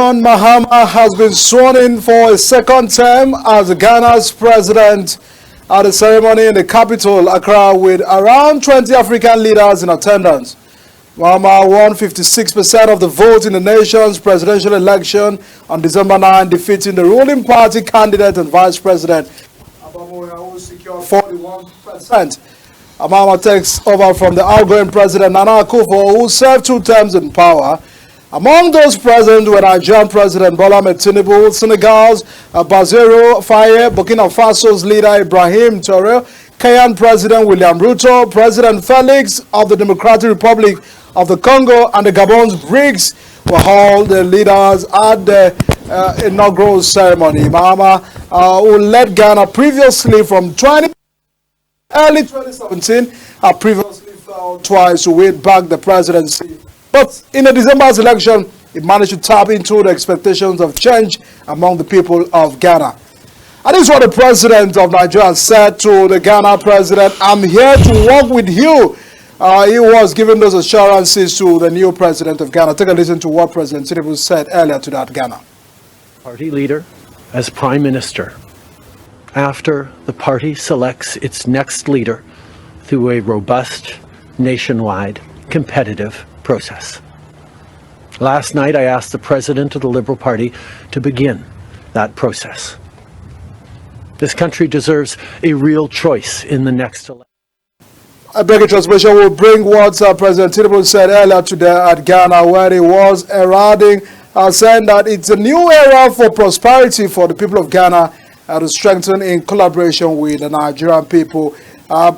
John Mahama has been sworn in for a second term as Ghana's president at a ceremony in the capital, Accra, with around 20 African leaders in attendance. Mahama won 56% of the vote in the nation's presidential election on December 9, defeating the ruling party candidate and vice president, who secured 41%. Mahama takes over from the outgoing president, Nana Akufo, who served 2 terms in power. Among those present were Nigerian President Bola Ahmed Tinubu, Senegal's Bassirou Faye, Burkina Faso's leader Ibrahim Traoré, Kenyan President William Ruto, President Felix of the Democratic Republic of the Congo, and the Gabon's BRICS were all the leaders at the inaugural ceremony. Mahama, who led Ghana previously from early 2017, previously failed twice to win back the presidency. But in the December's election, he managed to tap into the expectations of change among the people of Ghana. And this is what the president of Nigeria said to the Ghana president: "I'm here to work with you." He was giving those assurances to the new president of Ghana. Take a listen to what President Tinubu said earlier to that Ghana. Party leader as prime minister after the party selects its next leader through a robust, nationwide, competitive process. Last night, I asked the president of the Liberal Party to begin that process. This country deserves a real choice in the next election. I beg a transmission will bring what President Tinubu said earlier today at Ghana, where he was heralding, saying that it's a new era for prosperity for the people of Ghana to strengthen in collaboration with the Nigerian people.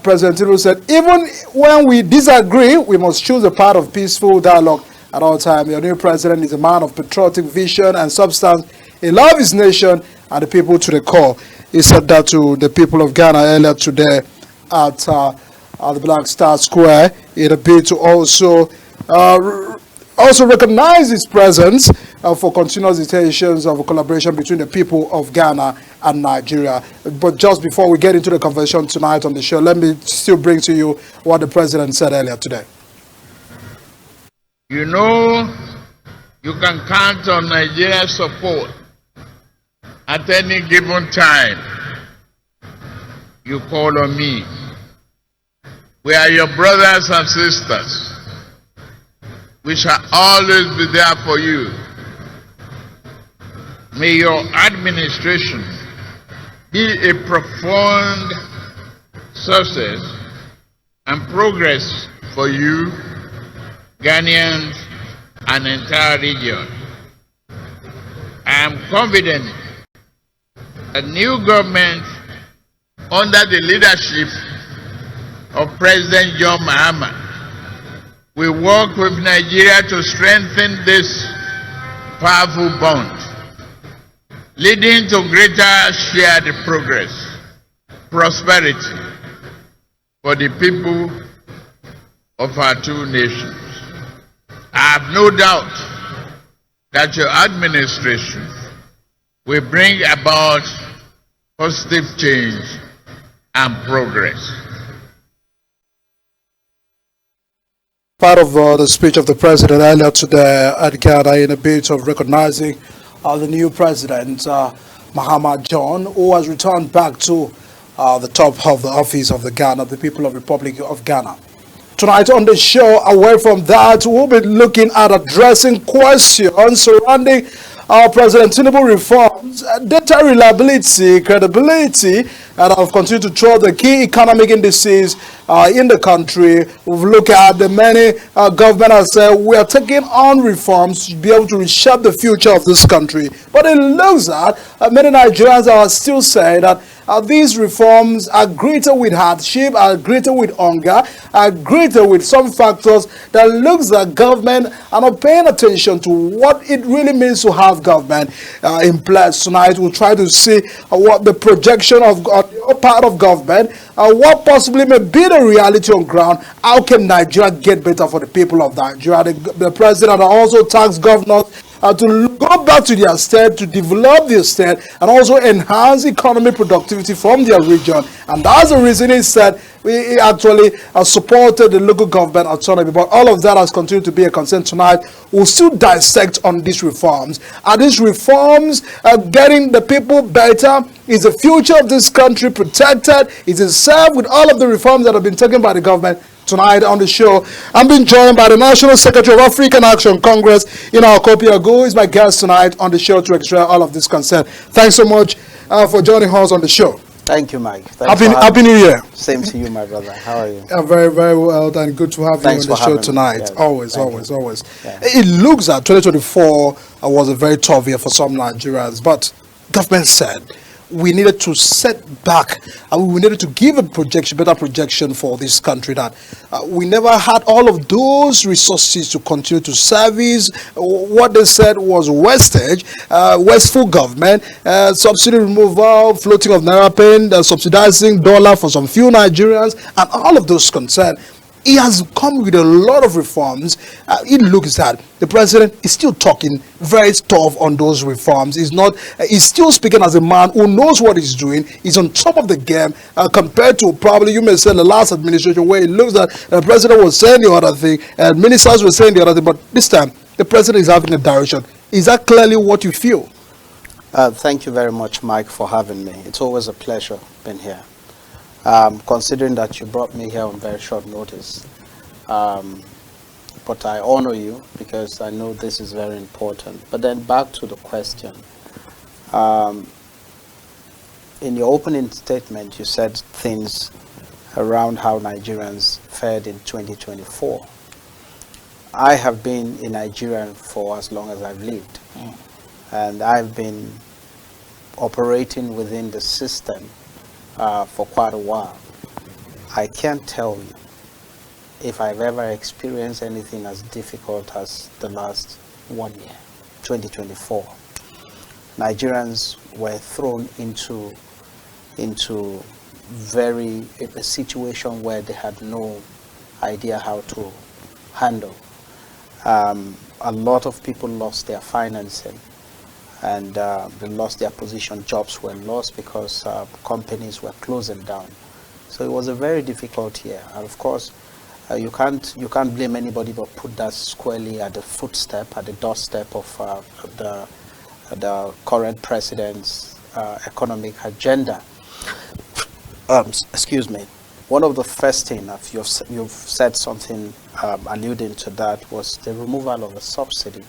President Tinubu said, even when we disagree, we must choose a path of peaceful dialogue at all times. Your new president is a man of patriotic vision and substance. He loves his nation and the people to the core. He said that to the people of Ghana earlier today at the Black Star Square in a bid to also recognize his presence for continuous intentions of collaboration between the people of Ghana and Nigeria. But just before we get into the conversation tonight on the show, let me still bring to you what the president said earlier today. You know, you can count on Nigeria's support at any given time. You call on me. We are your brothers and sisters. We shall always be there for you. May your administration be a profound success and progress for you, Ghanaians, and the entire region. I am confident that new government under the leadership of President John Mahama will work with Nigeria to strengthen this powerful bond, leading to greater shared progress, prosperity for the people of our 2 nations. I have no doubt that your administration will bring about positive change and progress. Part of the speech of the president earlier today at Ghana in a bit of recognizing the new president, Mahama John, who has returned back to the top of the office of the Ghana, the People of Republic of Ghana. Tonight on the show, away from that, we'll be looking at addressing questions surrounding President Tinubu reforms, data reliability, credibility, and have continued to throw the key economic indices in the country. We've looked at the many government have said we are taking on reforms to be able to reshape the future of this country. But it looks that many Nigerians are still saying that these reforms are greater with hardship, are greater with hunger, are greater with some factors that looks like government are not paying attention to what it really means to have government in place. Tonight we'll try to see what the projection of the part of government, what possibly may be the reality on ground. How can Nigeria get better for the people of Nigeria? The president also tasked governors to go back to their state, to develop their state, and also enhance economic productivity from their region. And that's the reason he said He actually supported the local government autonomy, but all of that has continued to be a concern tonight. We'll still dissect on these reforms. Are these reforms getting the people better? Is the future of this country protected? Is it served with all of the reforms that have been taken by the government? Tonight on the show, I'm being joined by the National Secretary of African Action Congress, Kopi Agu, is my guest tonight on the show to explain all of this concern. Thanks so much for joining us on the show. Thank you, Mike. Happy New Year. Same to you, my brother. How are you? Very, very well, and good to have you on the show tonight. Yes. Always. Yeah. It looks that 2024 was a very tough year for some Nigerians, but government said we needed to set back and we needed to give a better projection for this country, that we never had all of those resources to continue to service. What they said was wastage, wasteful government, subsidy removal, floating of naira pen, subsidizing dollar for some few Nigerians, and all of those concerns. He has come with a lot of reforms. It looks that the president is still talking very tough on those reforms. He's still speaking as a man who knows what he's doing. He's on top of the game compared to probably, you may say, the last administration, where it looks that the president was saying the other thing and ministers were saying the other thing. But this time, the president is having a direction. Is that clearly what you feel? Thank you very much, Mike, for having me. It's always a pleasure being here. Considering that you brought me here on very short notice. But I honor you because I know this is very important. But then back to the question. In your opening statement, you said things around how Nigerians fared in 2024. I have been in Nigeria for as long as I've lived. And I've been operating within the system for quite a while. I can't tell you if I've ever experienced anything as difficult as the last 1 year, 2024. Nigerians were thrown into a situation where they had no idea how to handle. A lot of people lost their financing, and they lost their position. Jobs were lost because companies were closing down. So it was a very difficult year. And of course, you can't blame anybody but put that squarely at the doorstep of the current president's economic agenda. Excuse me. One of the first things, you've said something alluding to that, was the removal of a subsidy.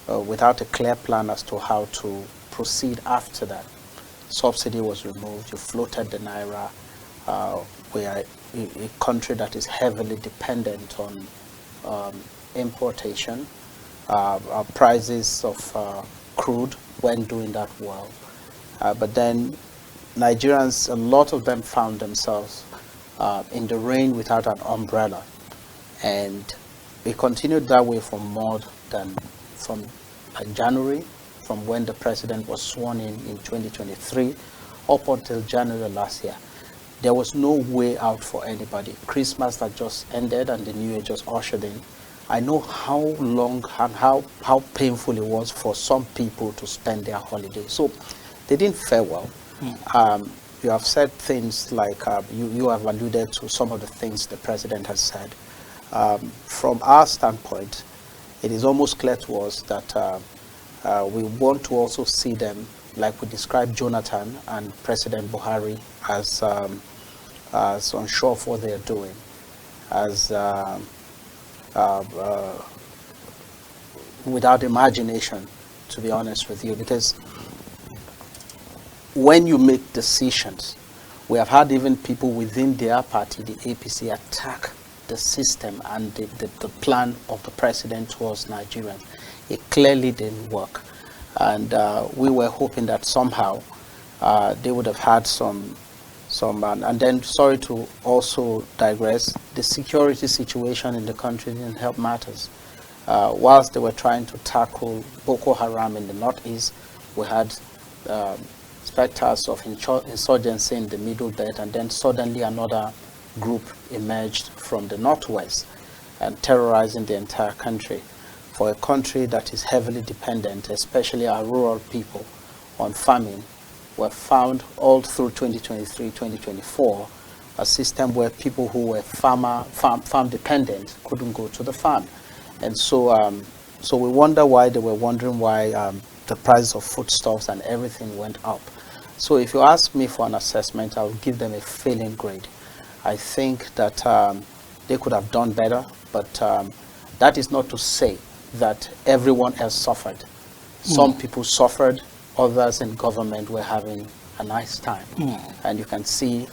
Without a clear plan as to how to proceed after that. Subsidy was removed, you floated the naira. We are a country that is heavily dependent on importation. Our prices of crude weren't doing that well. But then Nigerians, a lot of them found themselves in the rain without an umbrella. And we continued that way for more than from January, from when the president was sworn in 2023, up until January last year. There was no way out for anybody. Christmas had just ended and the New Year just ushered in. I know how long and how painful it was for some people to spend their holiday. So they didn't fare well. You have said things like, you have alluded to some of the things the president has said. From our standpoint, it is almost clear to us that we want to also see them, like we described Jonathan and President Buhari, as unsure of what they are doing, as without imagination, to be honest with you, because when you make decisions, we have had even people within their party, the APC, attack the system and the plan of the president towards Nigerians. It clearly didn't work. And we were hoping that somehow they would have had some and then, sorry to also digress, the security situation in the country didn't help matters. Whilst they were trying to tackle Boko Haram in the northeast, we had specters of insurgency in the middle belt, and then suddenly another group emerged from the northwest and terrorizing the entire country. For a country that is heavily dependent, especially our rural people, on farming, were found all through 2023, 2024, a system where people who were farm dependent couldn't go to the farm. And so, so we wonder why they were wondering why the price of foodstuffs and everything went up. So if you ask me for an assessment, I'll give them a failing grade. I think that they could have done better, but that is not to say that everyone else suffered. Some people suffered, others in government were having a nice time. And you can see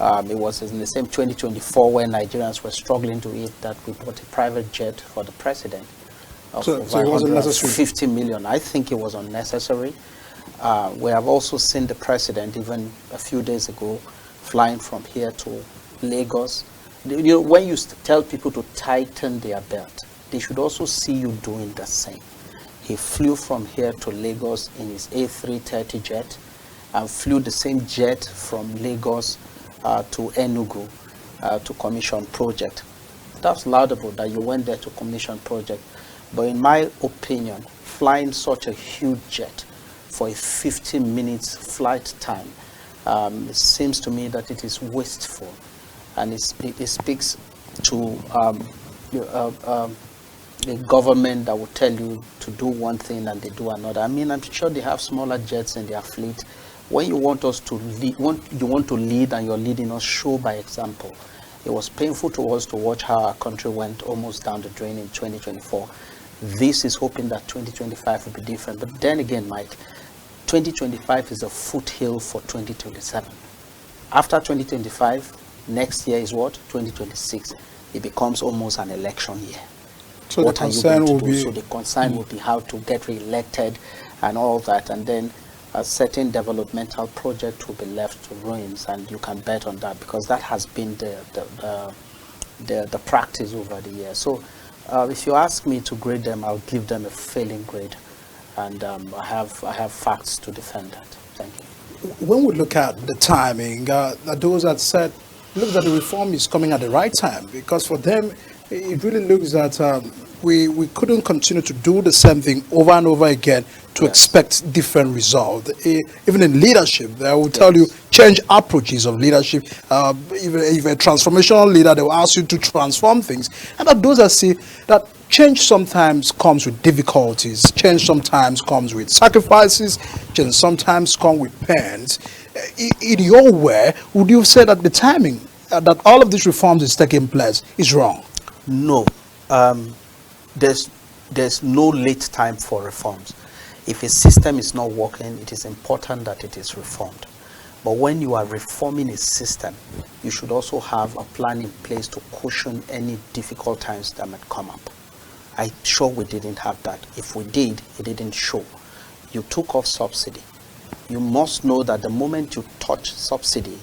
it was in the same 2024 when Nigerians were struggling to eat that we bought a private jet for the president of So it wasn't necessary. 50 million. I think it was unnecessary. We have also seen the president even a few days ago flying from here to Lagos. You know, when you tell people to tighten their belt, they should also see you doing the same. He flew from here to Lagos in his A330 jet and flew the same jet from Lagos to Enugu to commission project. That's laudable that you went there to commission project. But in my opinion, flying such a huge jet for a 15 minutes flight time, it seems to me that it is wasteful. And it speaks to a government that will tell you to do one thing and they do another. I mean, I'm sure they have smaller jets in their fleet. When you want us to lead, you want to lead and you're leading us, show by example. It was painful to us to watch how our country went almost down the drain in 2024. This is hoping that 2025 will be different. But then again, Mike, 2025 is a foothill for 2027. After 2025, next year is what? 2026. It becomes almost an election year. So What the are you concern going will to do? be So the concern will be how to get re-elected and all that, and then a certain developmental project will be left to ruins, and you can bet on that because that has been the practice over the years. So if you ask me to grade them, I'll give them a failing grade, and I have facts to defend that. Thank you. when we look at the timing, those that said, look that the reform is coming at the right time, because for them, it really looks that we couldn't continue to do the same thing over and over again to expect different results. Even in leadership, they will tell you change approaches of leadership. If a transformational leader, they will ask you to transform things. And that those that see that change sometimes comes with difficulties, change sometimes comes with sacrifices, change sometimes comes with pains. In your way, would you say that the timing that all of these reforms is taking place is wrong? No, there's no late time for reforms. If a system is not working, it is important that it is reformed. But when you are reforming a system, you should also have a plan in place to cushion any difficult times that might come up. I'm sure we didn't have that. If we did, it didn't show. You took off subsidy. You must know that the moment you touch subsidy,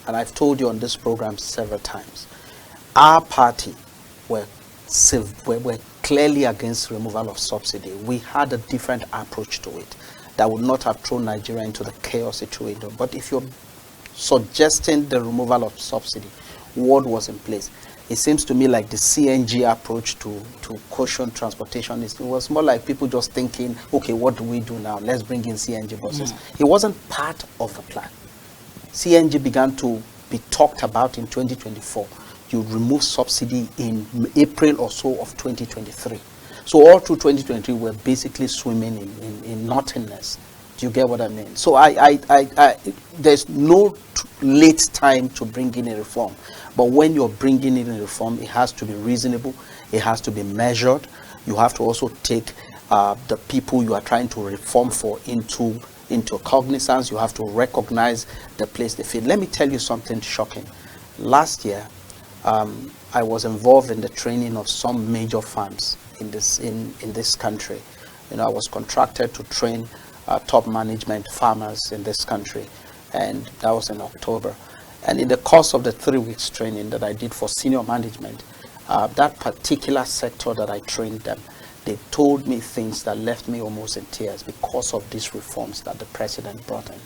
and I've told you on this program several times, our party were clearly against removal of subsidy. We had a different approach to it that would not have thrown Nigeria into the chaos it threw into. But if you're suggesting the removal of subsidy, what was in place? It seems to me like the CNG approach to caution transportation, it was more like people just thinking, okay, what do we do now? Let's bring in CNG buses. It wasn't part of the plan. CNG began to be talked about in 2024. You remove subsidy in April or so of 2023. So all through 2023, we're basically swimming in nothingness. Do you get what I mean? So there's no late time to bring in a reform. But when you're bringing in a reform, it has to be reasonable. It has to be measured. You have to also take the people you are trying to reform for into cognizance. You have to recognize the place they fit. Let me tell you something shocking. Last year, I was involved in the training of some major farms in this country. You know, I was contracted to train top management farmers in this country, and that was in October. And in the course of the 3 weeks training that I did for senior management, that particular sector that I trained them, they told me things that left me almost in tears because of these reforms that the president brought in.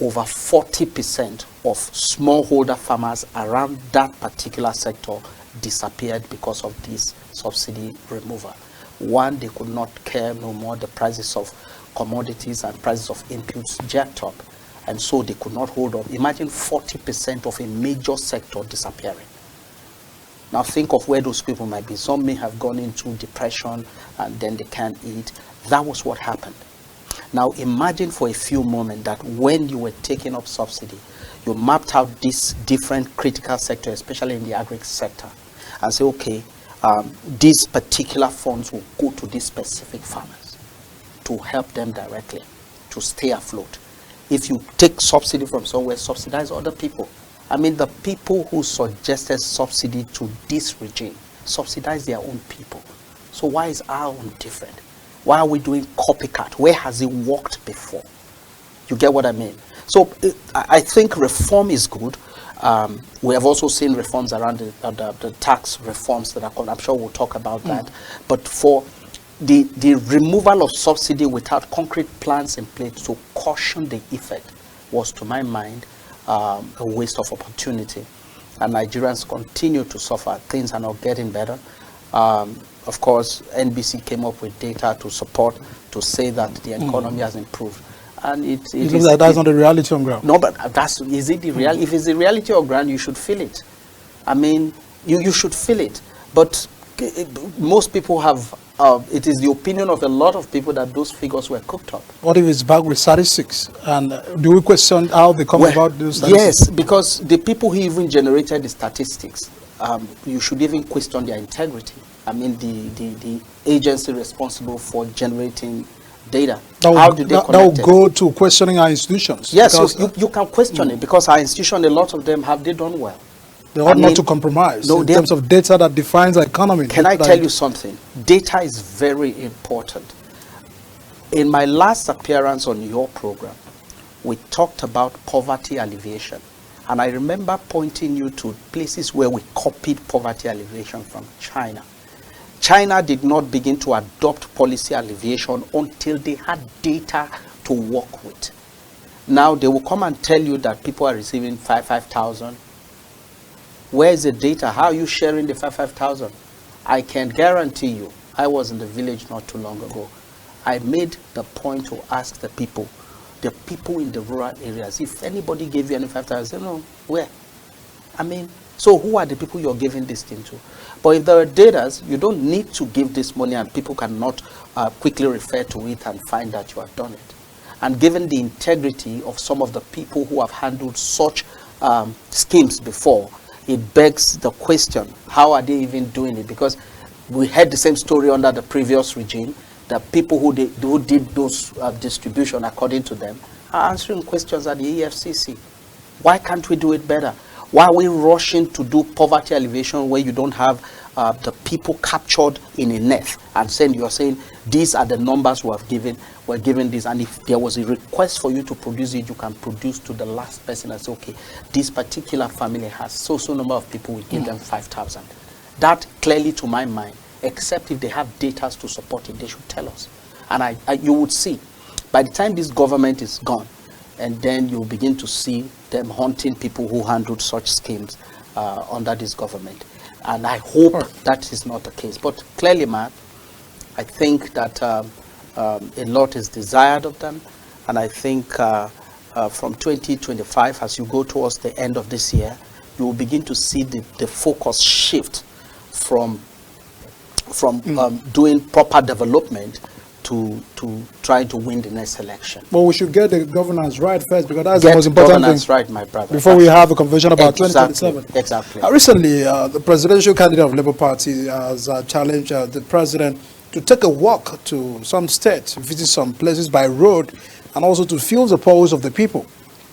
Over 40% of smallholder farmers around that particular sector disappeared because of this subsidy removal. One, they could not care no more. The prices of commodities and prices of inputs jacked up. and so they could not hold up. Imagine 40% of a major sector disappearing. Now think of where those people might be. Some may have gone into depression and then they can't eat. That was what happened. Now imagine for a few moments that when you were taking up subsidy, you mapped out this different critical sector, especially in the agri sector, and say, okay, these particular funds will go to these specific farmers to help them directly to stay afloat. If you take subsidy from somewhere, subsidize other people. I mean, the people who suggested subsidy to this regime subsidize their own people. So why is our own different? Why are we doing copycat? Where has it worked before? You get what I mean? So I think reform is good. We have also seen reforms around the tax reforms that are called. I'm sure we'll talk about that. But for the removal of subsidy without concrete plans in place to caution the effect was, to my mind, a waste of opportunity. And Nigerians continue to suffer. Things are not getting better. Of course, NBC came up with data to support, to say that the economy has improved. And that's not the reality on ground. No, but is it the real? If it's the reality on ground, you should feel it. I mean, you should feel it. But most people have, it is the opinion of a lot of people that those figures were cooked up. What if it's back with statistics? And do we question how they come about those statistics? Yes, because the people who even generated the statistics, you should even question their integrity. I mean, the agency responsible for generating data. How did they collect it? That will go to questioning our institutions. Yes, you can question it, because our institution, a lot of them, have they done well? They ought not to compromise in terms of data that defines our economy. Can I tell you something? Data is very important. In my last appearance on your program, we talked about poverty alleviation. And I remember pointing you to places where we copied poverty alleviation from China. China did not begin to adopt policy alleviation until they had data to work with. Now they will come and tell you that people are receiving 5,000. Where is the data? How are you sharing the 5,000? I can guarantee you, I was in the village not too long ago. I made the point to ask the people in the rural areas, if anybody gave you any 5,000, I said, no, where? I mean, so who are the people you're giving this thing to? But if there are data, you don't need to give this money and people cannot quickly refer to it and find that you have done it. And given the integrity of some of the people who have handled such schemes before, it begs the question, how are they even doing it? Because we had the same story under the previous regime. The people who did those distribution, according to them, are answering questions at the EFCC. Why can't we do it better? Why are we rushing to do poverty alleviation where you don't have the people captured in a net and saying, you're saying these are the numbers we're given this, and if there was a request for you to produce it, you can produce to the last person and say, okay, this particular family has so number of people, we give them 5,000. That clearly, to my mind, except if they have data to support it, they should tell us. And you would see, by the time this government is gone, and then you'll begin to see them hunting people who handled such schemes under this government. And I hope that is not the case. But clearly, man, I think that a lot is desired of them. And I think from 2025, as you go towards the end of this year, you will begin to see the focus shift from doing proper development to trying to win the next election. Well, we should get the governance right first, because that's the most important governance thing. Right, my brother. Before we have a convention about Exactly. 2027. Exactly. Recently, the presidential candidate of Labour Party has challenged the president to take a walk to some states, visit some places by road, and also to feel the pulse of the people.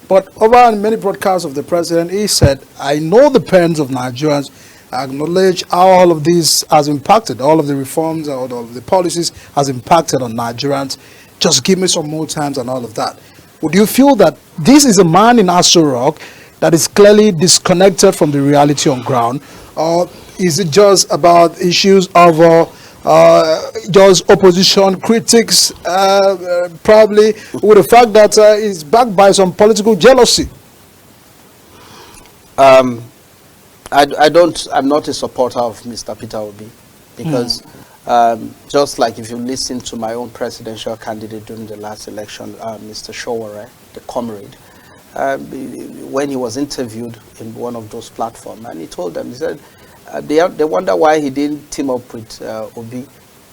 But over many broadcasts of the president, he said, I know the pains of Nigerians. I acknowledge how all of this has impacted, all of the reforms, all of the policies has impacted on Nigerians. Just give me some more time and all of that. Would you feel that this is a man in Aso Rock that is clearly disconnected from the reality on ground? Or is it just about issues of just opposition critics, probably with the fact that it's backed by some political jealousy? I'm not a supporter of Mr. Peter Obi, because just like if you listen to my own presidential candidate during the last election, Mr. Showore, the comrade, when he was interviewed in one of those platforms, and he told them, he said, they wonder why he didn't team up with Obi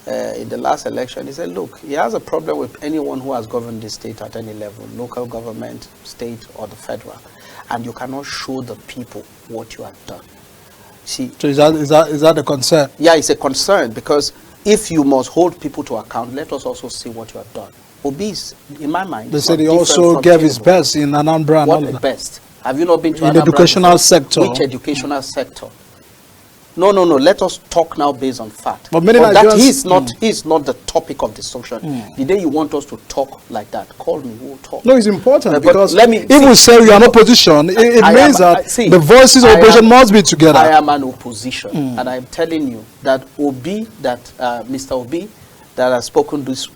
in the last election. He said, look, he has a problem with anyone who has governed the state at any level, local government, state, or the federal, and you cannot show the people what you have done. See, So is that a concern? yeah, it's a concern, because if you must hold people to account, let us also see what you have done. Obi's, in my mind, They is said not he different also from gave his Tinubu. best in Anambra and What all the of that. best? Have you not been to In the Anambra educational before? sector. Which educational sector? No. Let us talk now based on fact. But many that Nigerians- he's not the topic of discussion. The day you want us to talk like that, call me. We'll talk. No, it's important But because let me if see- we say you are in opposition, it means that see, the voices of I opposition am- must be together. I am an opposition, and I'm telling you that Mr. Obi, that has spoken is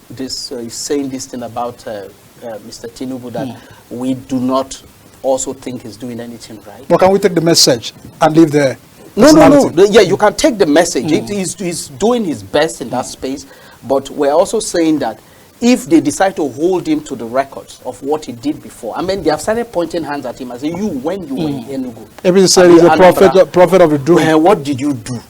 saying this thing about Mr. Tinubu, that we do not also think he's doing anything right. But can we take the message and leave the No. personality? Yeah, you can take the message. He's doing his best in that space, but we're also saying that if they decide to hold him to the records of what he did before, I mean, they have started pointing hands at him and saying, when you were in Enugu. Everybody said he's a prophet of the doom. Well, what did you do?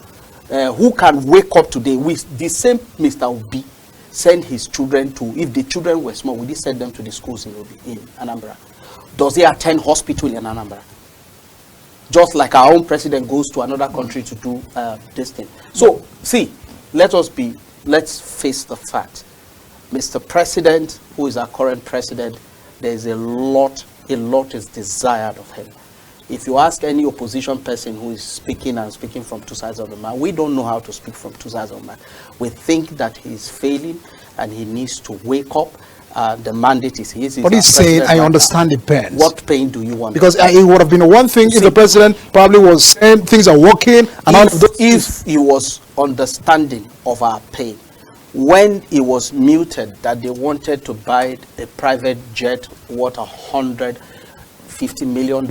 Who can wake up today with the same Mr. Obi send his children to, if the children were small, would he send them to the schools in Anambra? Does he attend hospital in Anambra? Just like our own president goes to another country to do this thing. So, see, let's face the fact. Mr. President, who is our current president, there's a lot is desired of him. If you ask any opposition person who is speaking from two sides of the mouth, we don't know how to speak from two sides of the mouth. We think that he's failing and he needs to wake up. The mandate is his. But he's saying, I understand the pain. What pain do you want? Because it would have been one thing if the president probably was saying things are working and all of those if he was understanding of our pain, when he was muted that they wanted to buy a private jet worth $150 million,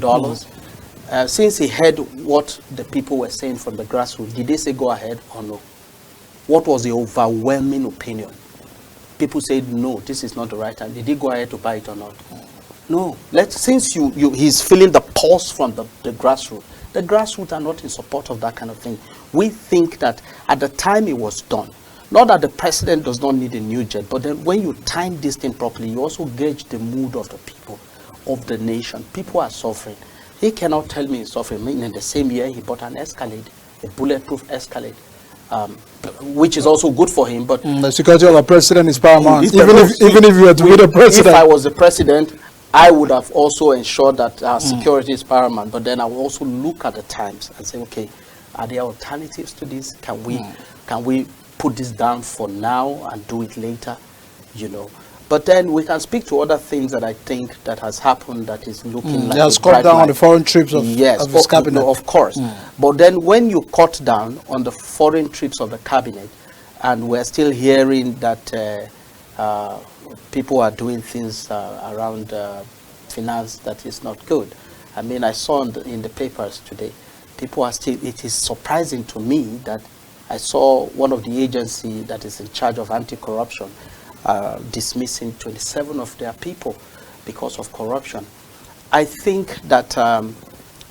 since he heard what the people were saying from the grassroots, did they say go ahead or no? What was the overwhelming opinion? People said no, this is not the right time. Did he go ahead to buy it or not? No. Since he's feeling the pulse from the grassroots. The grassroots are not in support of that kind of thing. We think that at the time it was done, not that the president does not need a new jet, but then when you time this thing properly, you also gauge the mood of the people, of the nation. People are suffering. He cannot tell me he's suffering. I mean, in the same year, he bought an Escalade, a bulletproof Escalade. Which is also good for him, but the security of a president is paramount. Even if you were to be the president. If I was the president, I would have also ensured that our security is paramount. But then I will also look at the times and say, okay, are there alternatives to this? Can we put this down for now and do it later? You know. But then we can speak to other things that I think that has happened that is looking like. They have cut down on the foreign trips of his cabinet. No, of course. But then when you cut down on the foreign trips of the cabinet, and we're still hearing that people are doing things around finance that is not good. I mean, I saw in the papers today, people are still, it is surprising to me that I saw one of the agencies that is in charge of anti-corruption dismissing 27 of their people because of corruption. I think that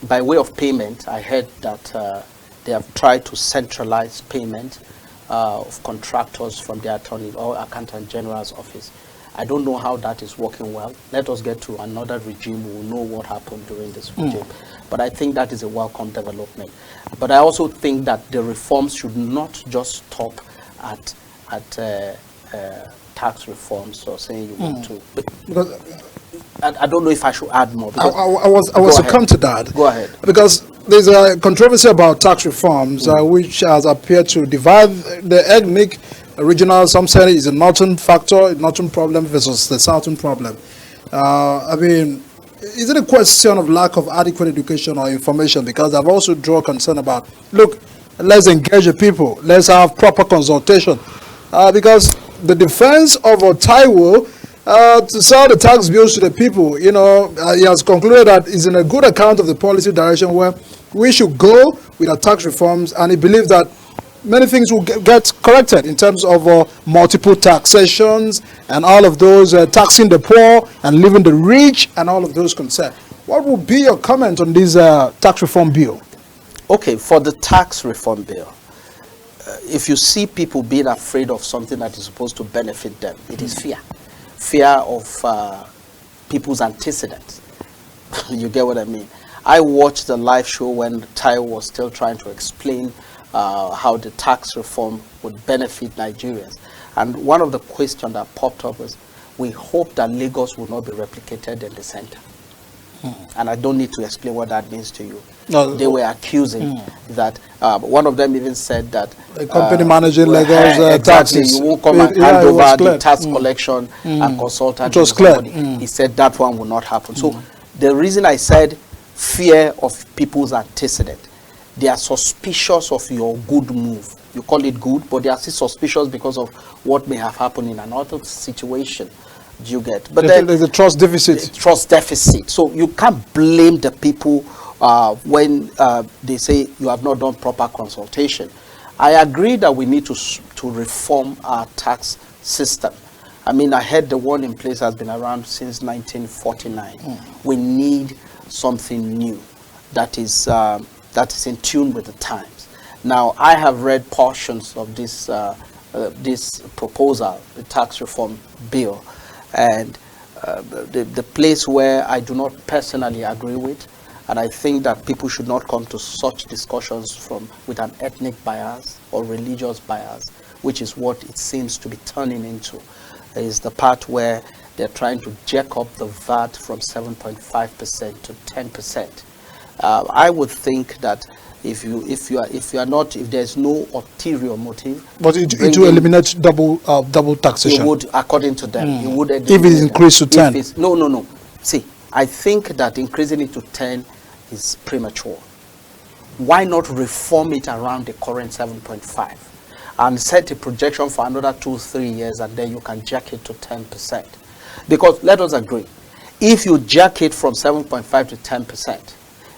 by way of payment, I heard that they have tried to centralize payment of contractors from the attorney or accountant general's office. I don't know how that is working well. Let us get to another regime. We will know what happened during this regime. But I think that is a welcome development. But I also think that the reforms should not just stop at tax reforms or saying you want to. Because I don't know if I should add more. I was to come to that. Go ahead. Because there's a controversy about tax reforms which has appeared to divide the ethnic, regional. Some say is a northern factor, northern problem versus the southern problem. I mean, is it a question of lack of adequate education or information? Because I've also drawn concern about, look, let's engage the people. Let's have proper consultation. Because the defense of Taiwo to sell the tax bills to the people, you know, he has concluded that it's in a good account of the policy direction where we should go with our tax reforms, and he believes that many things will get corrected in terms of multiple taxations and all of those, taxing the poor and leaving the rich and all of those concerns. What would be your comment on this tax reform bill? Okay, for the tax reform bill, if you see people being afraid of something that is supposed to benefit them, it is fear. Fear of people's antecedents. You get what I mean? I watched the live show when Tayo was still trying to explain how the tax reform would benefit Nigerians. And one of the questions that popped up was, we hope that Lagos will not be replicated in the center. And I don't need to explain what that means to you. No, they were accusing that, one of them even said that a company managing Lagos exactly, taxes. you won't come and hand over the tax collection and consultant. It was clear. He said that one will not happen. So the reason I said fear of people's antecedent, they are suspicious of your good move. You call it good, but they are still suspicious because of what may have happened in another situation. Do you get? But then there's a trust deficit. Trust deficit. So you can't blame the people when they say you have not done proper consultation. I agree that we need to reform our tax system. I mean, I heard the one in place has been around since 1949. We need something new that is in tune with the times. Now, I have read portions of this this proposal, the tax reform bill, and the place where I do not personally agree with, and I think that people should not come to such discussions with an ethnic bias or religious bias, which is what it seems to be turning into, is the part where they're trying to jack up the VAT from 7.5% to 10%. I would think that if there's no ulterior motive, but it will eliminate double taxation. It would, according to them, it would. If it is increased to 10. No. See, I think that increasing it to 10 is premature. Why not reform it around the current 7.5 and set a projection for another 2-3 years, and then you can jack it to 10%? Because let us agree, if you jack it from 7.5 to 10%,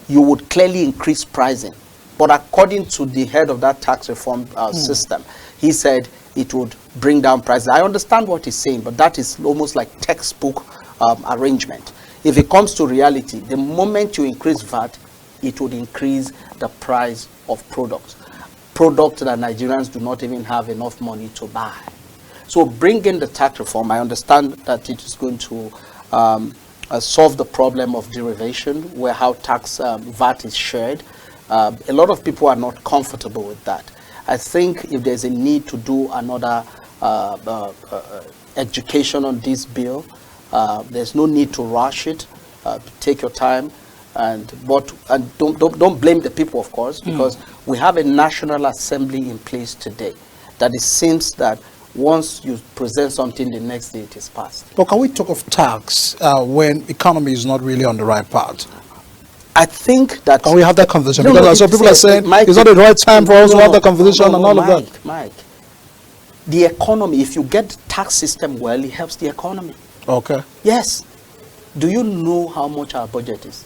you would clearly increase pricing. But according to the head of that tax reform system, he said it would bring down prices. I understand what he's saying, but that is almost like textbook arrangement. If it comes to reality, the moment you increase VAT, it would increase the price of products that Nigerians do not even have enough money to buy. So bringing the tax reform, I understand that it is going to solve the problem of derivation, where how tax VAT is shared. A lot of people are not comfortable with that. I think if there's a need to do another education on this bill, there's no need to rush it. Take your time, and don't blame the people, of course, because we have a National Assembly in place today that it seems that once you present something, the next day it is passed. But can we talk of tax when economy is not really on the right path? I think that... Can we have that conversation? Because some people are saying it's not the right time for us to have that conversation and all of that. Mike, the economy, if you get the tax system well, it helps the economy. Okay. Yes. Do you know how much our budget is?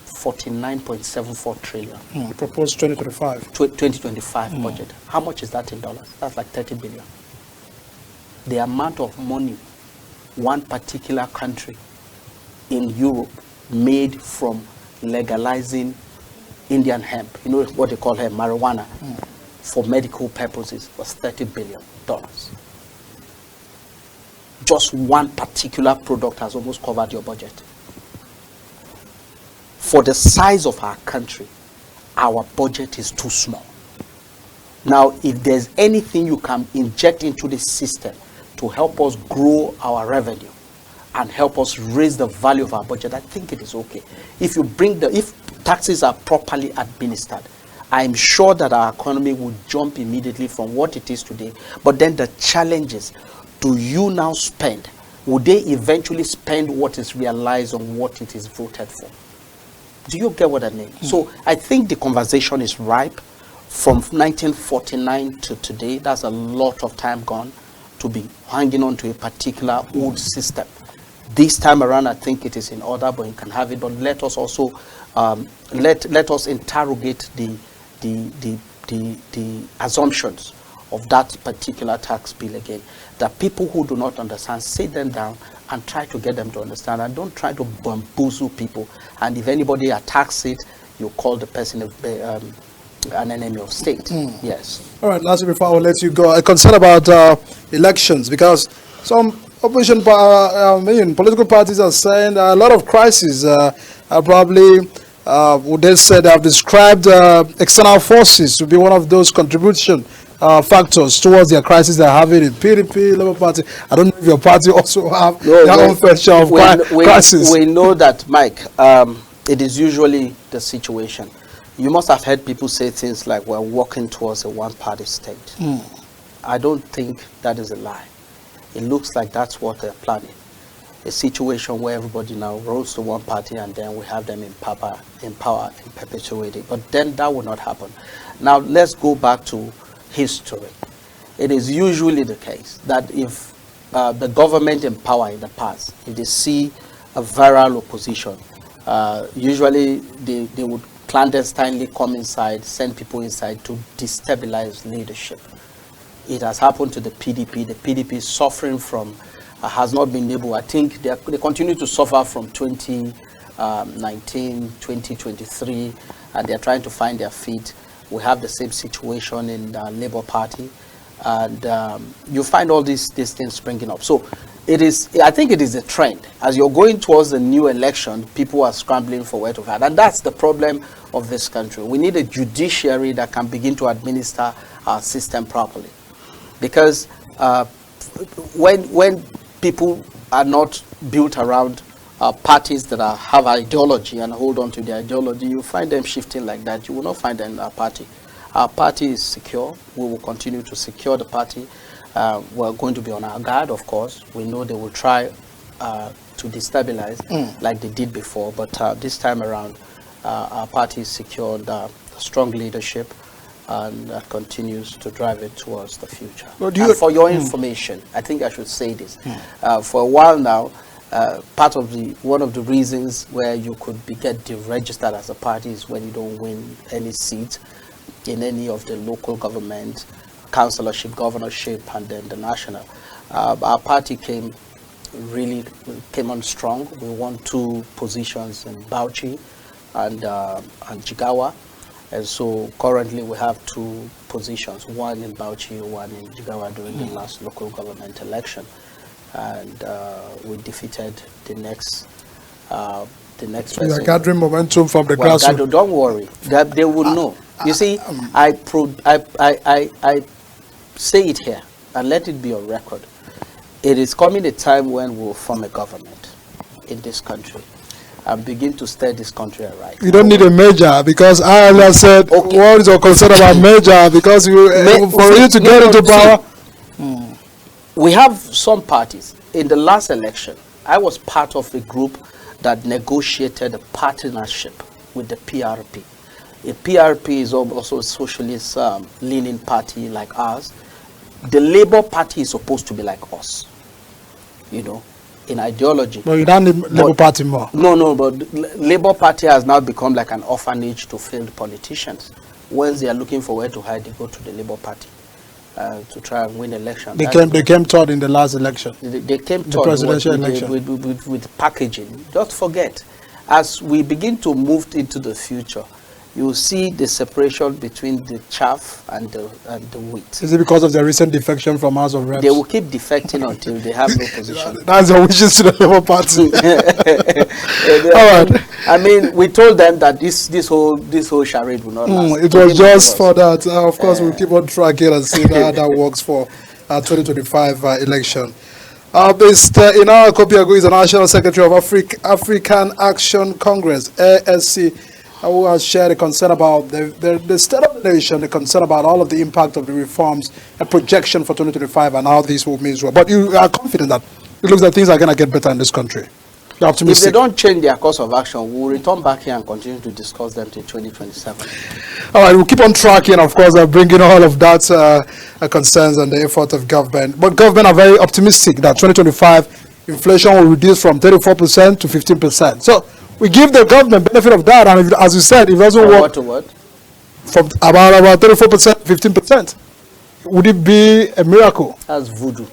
49.74 trillion. Proposed 2025 budget. How much is that in dollars? That's like 30 billion. The amount of money one particular country in Europe made from legalizing Indian hemp, you know what they call hemp, marijuana, for medical purposes, was $30 billion. Just one particular product has almost covered your budget. For the size of our country, our budget is too small. Now, if there's anything you can inject into the system to help us grow our revenue and help us raise the value of our budget, I think it is okay. If taxes are properly administered, I'm sure that our economy will jump immediately from what it is today. But then the challenge is, do you now spend? Would they eventually spend what is realized on what it is voted for? Do you get what I mean? So I think the conversation is ripe. From 1949 to today, that's a lot of time gone to be hanging on to a particular old system. This time around, I think it is in order, but you can have it. But let us also let us interrogate the the assumptions of that particular tax bill again. That people who do not understand, sit them down and try to get them to understand, and don't try to bamboozle people. And if anybody attacks it, you call the person an enemy of state. Yes. All right, lastly, before I will let you go, a concern about elections, because some opposition political parties are saying a lot of crises are probably, would they say, they have described external forces to be one of those contribution factors towards their crisis they're having in PDP, Labour Party. I don't know if your party also have their own fair share of crisis. We know that, Mike, it is usually the situation. You must have heard people say things like we're walking towards a one-party state. I don't think that is a lie. It looks like that's what they're planning. A situation where everybody now rolls to one party and then we have them in power in perpetuity. But then that will not happen. Now let's go back to history. It is usually the case that if the government in power in the past, if they see a viral opposition, usually they would clandestinely come inside, send people inside to destabilize leadership. It has happened to the PDP. The PDP is suffering from, has not been able, I think they continue to suffer from 2019, 2023, and they're trying to find their feet. We have the same situation in the Labour Party, and you find all these things springing up. So I think it is a trend. As you're going towards the new election, people are scrambling for where to fight. And that's the problem of this country. We need a judiciary that can begin to administer our system properly. Because when people are not built around parties that have ideology and hold on to their ideology, you find them shifting like that. You will not find them in our party. Our party is secure. We will continue to secure the party. We're going to be on our guard, of course. We know they will try to destabilize like they did before, but this time around, our party is secured strong leadership and continues to drive it towards the future. Well, and for your information, I think I should say this. For a while now, one of the reasons where you could get deregistered as a party is when you don't win any seat in any of the local government, councillorship, governorship, and then the national. Our party came on strong. We won 2 positions in Bauchi and Jigawa. And so currently we have 2 positions, one in Bauchi, one in Jigawa during the last local government election. And we defeated the next person. You are gathering momentum from the grassroots. Don't worry, they will know. You see, I say it here and let it be on record. It is coming a time when we will form a government in this country and begin to steer this country aright. You don't need a major, because I earlier said, what is your concern about major? Because for you to get into power. We have some parties. In the last election, I was part of a group that negotiated a partnership with the PRP. The PRP is also a socialist leaning party like ours. The Labour Party is supposed to be like us, in ideology. But you don't need Labour Party more. No, but Labour Party has now become like an orphanage to failed politicians. Once they are looking for where to hide, they go to the Labour Party to try and win elections. They came third in the last election. They came the third presidential election. With packaging. Don't forget, as we begin to move into the future, you will see the separation between the chaff and the wheat. Is it because of the recent defection from House of Reps? They will keep defecting until they have no position. That's your wishes to the Labour Party. All right. I mean, we told them that this whole charade will not last. It was just for that. Of course, we'll keep on tracking and see how that works for 2025 election. In our Kopiago is the National Secretary of African Action Congress, ASC, who has shared a concern about the state of the nation, the concern about all of the impact of the reforms, a projection for 2025 and how this will mean as well. But you are confident that it looks like things are going to get better in this country. You're optimistic. If they don't change their course of action, we'll return back here and continue to discuss them till 2027. All right, we'll keep on tracking, of course, bringing all of that concerns and the effort of government. But government are very optimistic that 2025 inflation will reduce from 34% to 15%. So we give the government benefit of that, and as you said, it doesn't work. What to what? from about 34%, 15%. Would it be a miracle? That's voodoo.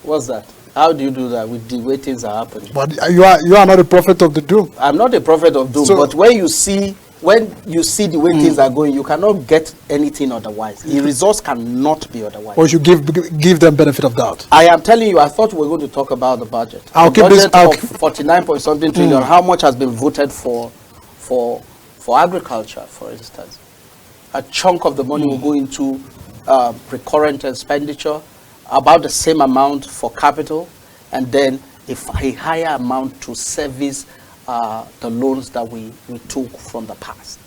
What's that? How do you do that with the way things are happening? But you are not a prophet of the doom. I'm not a prophet of doom, but when you see the way things are going, you cannot get anything otherwise. The results cannot be otherwise. Or you should give them benefit of doubt. I am telling you, I thought we were going to talk about the budget. I'll the keep budget this. of 49 point something trillion. How much has been voted for agriculture, for instance? A chunk of the money will go into recurrent expenditure, about the same amount for capital, and then a higher amount to service the loans that we took from the past.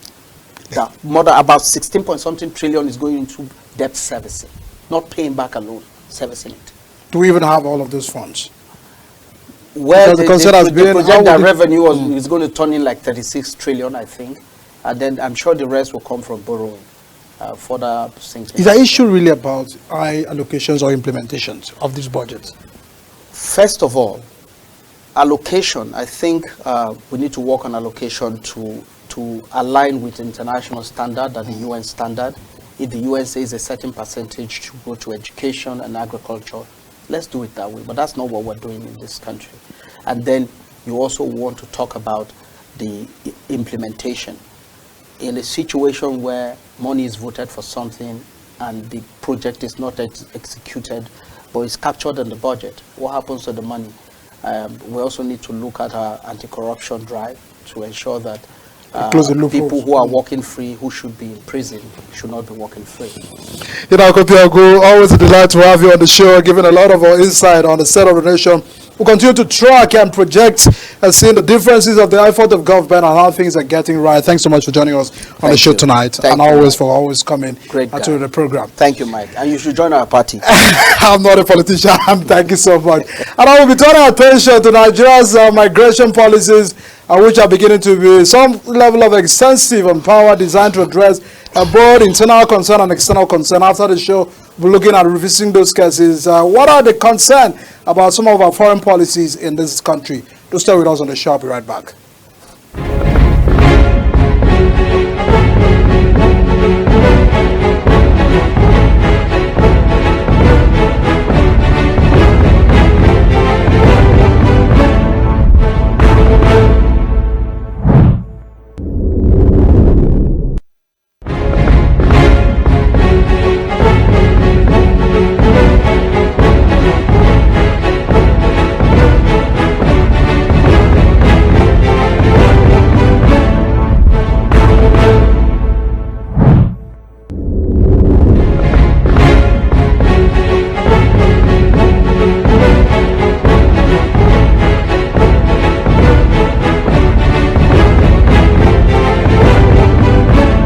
About 16 point something trillion is going into debt servicing, not paying back a loan, servicing it. Do we even have all of those funds? Well, the project that revenue is going to turn in like 36 trillion, I think, and then I'm sure the rest will come from borrowing. Further things. Is the issue really about high allocations or implementations of these budgets? First of all, allocation. I think we need to work on allocation to align with international standard and the UN standard. If the UN says a certain percentage to go to education and agriculture, let's do it that way. But that's not what we're doing in this country. And then you also want to talk about the implementation. In a situation where money is voted for something and the project is not executed, but it's captured in the budget, what happens to the money? We also need to look at our anti-corruption drive to ensure that people who are walking free, who should be in prison, should not be walking free. You know, Kopiagu, always a delight to have you on the show, giving a lot of our insight on the state of the nation. We'll continue to track and project and see the differences of the effort of government and how things are getting right. Thanks so much for joining us on the show tonight. Thank and you, for always coming to the program. Thank you, Mike. And you should join our party. I'm not a politician. Thank you so much. And I will be turning attention to Nigeria's migration policies, which are beginning to be some level of extensive and power designed to address both internal concern and external concern. After the show, we're looking at revisiting those cases. What are the concerns about some of our foreign policies in this country? Do stay with us on the show. I'll be right back.